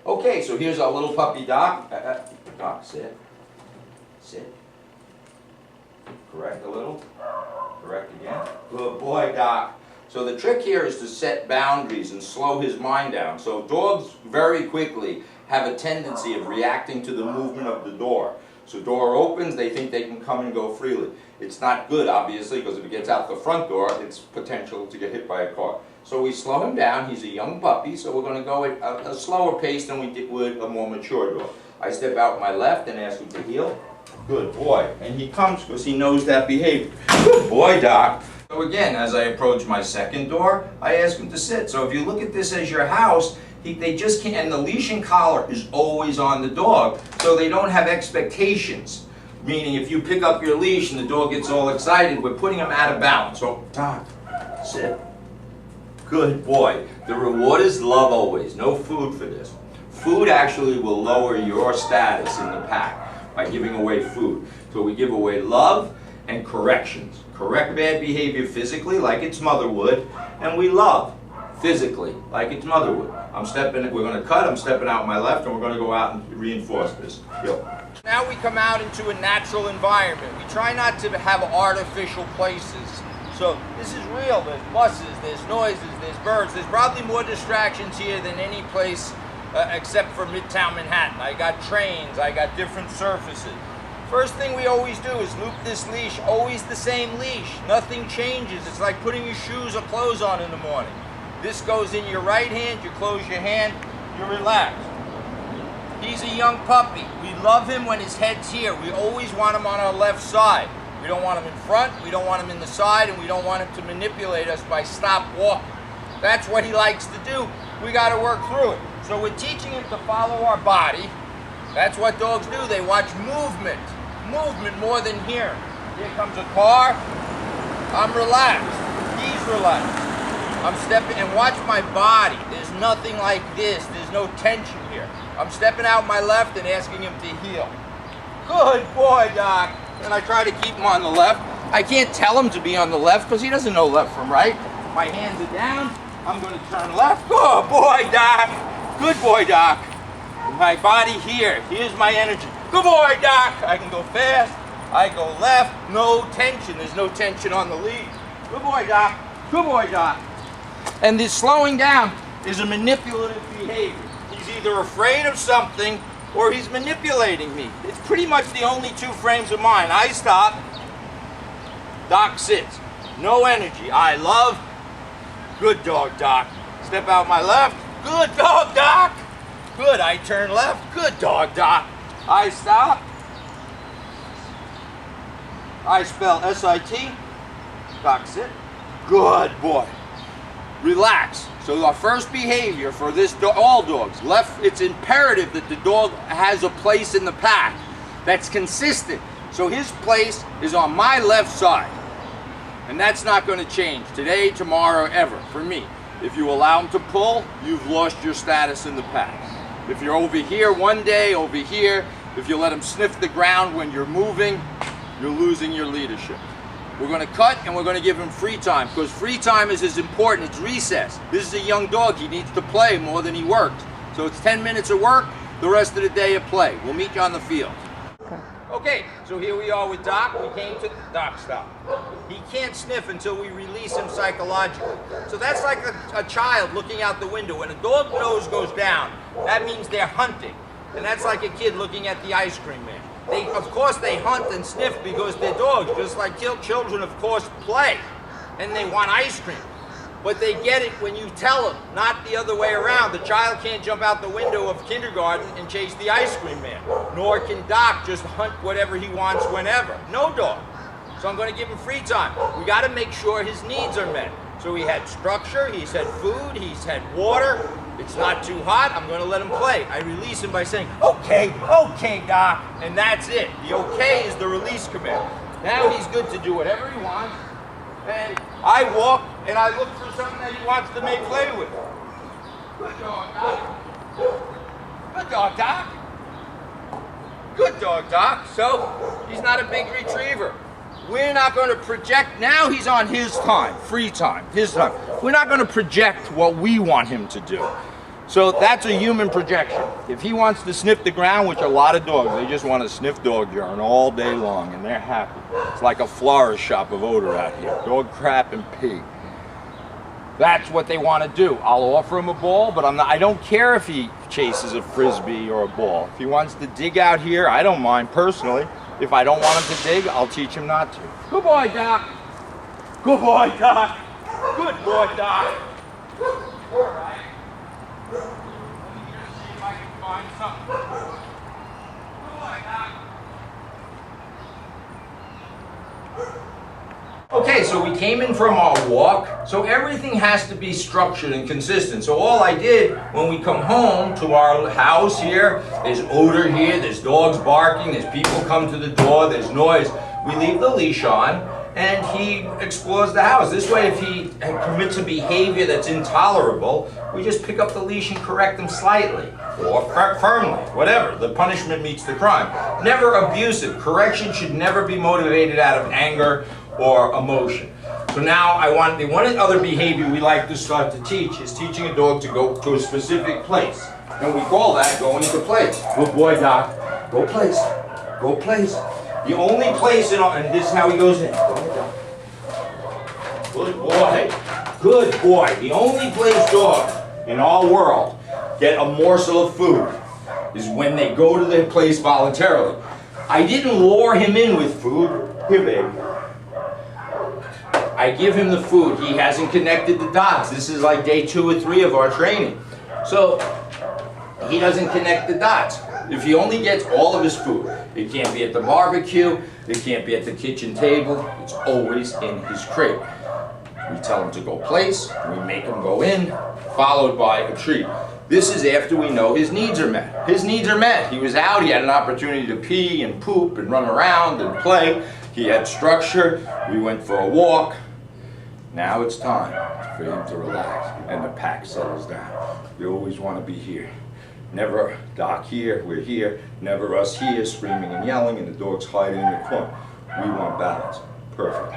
Okay, so here's our little puppy Doc. Doc, sit. Sit. Correct a little. Correct again. Good boy, Doc. So the trick here is to set boundaries and slow his mind down. So dogs very quickly have a tendency of reacting to the movement of the door. So door opens, they think they can come and go freely. It's not good, obviously, because if it gets out the front door, it's potential to get hit by a car. So we slow him down. He's a young puppy, so we're going to go at a slower pace than we would a more mature dog. I step out my left and ask him to heel. Good boy. And he comes because he knows that behavior. Good boy, Doc. So again, as I approach my second door, I ask him to sit. So if you look at this as your house, they just can't, and the leash and collar is always on the dog, so they don't have expectations. Meaning if you pick up your leash and the dog gets all excited, we're putting him out of balance. So, Doc, sit. Good boy. The reward is love always. No food for this. Food actually will lower your status in the pack by giving away food. So we give away love and corrections. Correct bad behavior physically, like its mother would, and we love physically, like its mother would. We're going to cut, I'm stepping out my left, and we're going to go out and reinforce this. Yo. Now we come out into a natural environment. We try not to have artificial places. So this is real. There's buses, there's noises, there's birds. There's probably more distractions here than any place except for Midtown Manhattan. I got trains, I got different surfaces. First thing we always do is loop this leash, always the same leash. Nothing changes. It's like putting your shoes or clothes on in the morning. This goes in your right hand, you close your hand, you're relaxed. He's a young puppy. We love him when his head's here. We always want him on our left side. We don't want him in front, we don't want him in the side, and we don't want him to manipulate us by stop walking. That's what he likes to do. We got to work through it. So we're teaching him to follow our body. That's what dogs do. They watch movement. Movement more than hearing. Here comes a car. I'm relaxed. He's relaxed. I'm stepping, and watch my body. There's nothing like this. There's no tension here. I'm stepping out my left and asking him to heel. Good boy, Doc. And I try to keep him on the left. I can't tell him to be on the left because he doesn't know left from right. My hands are down. I'm going to turn left. Good boy, Doc. Good boy, Doc. My body here. Here's my energy. Good boy, Doc. I can go fast. I go left. No tension. There's no tension on the lead. Good boy, Doc. Good boy, Doc. And this slowing down is a manipulative behavior. He's either afraid of something or he's manipulating me. It's pretty much the only two frames of mind. I stop. Doc sits. No energy. I love. Good dog, Doc. Step out my left. Good dog, Doc. Good. I turn left. Good dog, Doc. I stop. I spell S-I-T. Doc, sit. Good boy. Relax. So our first behavior for this all dogs, left, it's imperative that the dog has a place in the pack that's consistent. So his place is on my left side. And that's not going to change today, tomorrow, ever, for me. If you allow him to pull, you've lost your status in the pack. If you're over here one day, over here, if you let him sniff the ground when you're moving, you're losing your leadership. We're going to cut and we're going to give him free time because free time is as important. It's recess. This is a young dog. He needs to play more than he works. So it's 10 minutes of work, the rest of the day of play. We'll meet you on the field. Okay, so here we are with Doc. We came to Doc, stop. He can't sniff until we release him psychologically. So that's like a child looking out the window. When a dog nose goes down, that means they're hunting. And that's like a kid looking at the ice cream man. Of course, they hunt and sniff because they're dogs, just like children, of course, play. And they want ice cream. But they get it when you tell them, not the other way around. The child can't jump out the window of kindergarten and chase the ice cream man. Nor can Doc just hunt whatever he wants whenever. No dog. So I'm going to give him free time. We got to make sure his needs are met. So he had structure, he's had food, he's had water. It's not too hot, I'm going to let him play. I release him by saying, okay, okay, Doc, and that's it. The okay is the release command. Now he's good to do whatever he wants, and I walk and I look for something that he wants to make play with. Good dog, Doc. Good dog, Doc. Good dog, Doc. So, he's not a big retriever. We're not going to project. Now he's on his time, free time, his time. We're not going to project what we want him to do. So that's a human projection. If he wants to sniff the ground, which a lot of dogs, they just want to sniff dog urine all day long, and they're happy. It's like a florist shop of odor out here. Dog crap and pee. That's what they want to do. I'll offer him a ball, but I don't care if he chases a frisbee or a ball. If he wants to dig out here, I don't mind personally. If I don't want him to dig, I'll teach him not to. Good boy, Doc. Good boy, Doc. Good boy, Doc. All right. Let me just see if I can find something. Good boy, Doc. Okay, so we came in from our walk, so everything has to be structured and consistent. So all I did when we come home to our house here, there's odor here, there's dogs barking, there's people come to the door, there's noise. We leave the leash on and he explores the house. This way, if he commits a behavior that's intolerable, we just pick up the leash and correct him slightly or firmly, whatever. The punishment meets the crime. Never abusive. Correction should never be motivated out of anger or emotion. So now the one other behavior we like to start to teach is teaching a dog to go to a specific place. And we call that going into place. Good boy, Doc. Go place. Go place. The only place and this is how he goes in. Go ahead, Doc. Good boy. Good boy. The only place dogs in our world get a morsel of food is when they go to their place voluntarily. I didn't lure him in with food. Here, baby. I give him the food. He hasn't connected the dots. This is like day 2 or 3 of our training. So he doesn't connect the dots. If he only gets all of his food, it can't be at the barbecue, it can't be at the kitchen table, it's always in his crate. We tell him to go place, we make him go in, followed by a treat. This is after we know his needs are met. His needs are met. He was out, he had an opportunity to pee and poop and run around and play. He had structure, we went for a walk. Now it's time for him to relax and the pack settles down. You always want to be here. Never Doc here, we're here. Never us here screaming and yelling and the dog's hiding in the corner. We want balance. Perfect.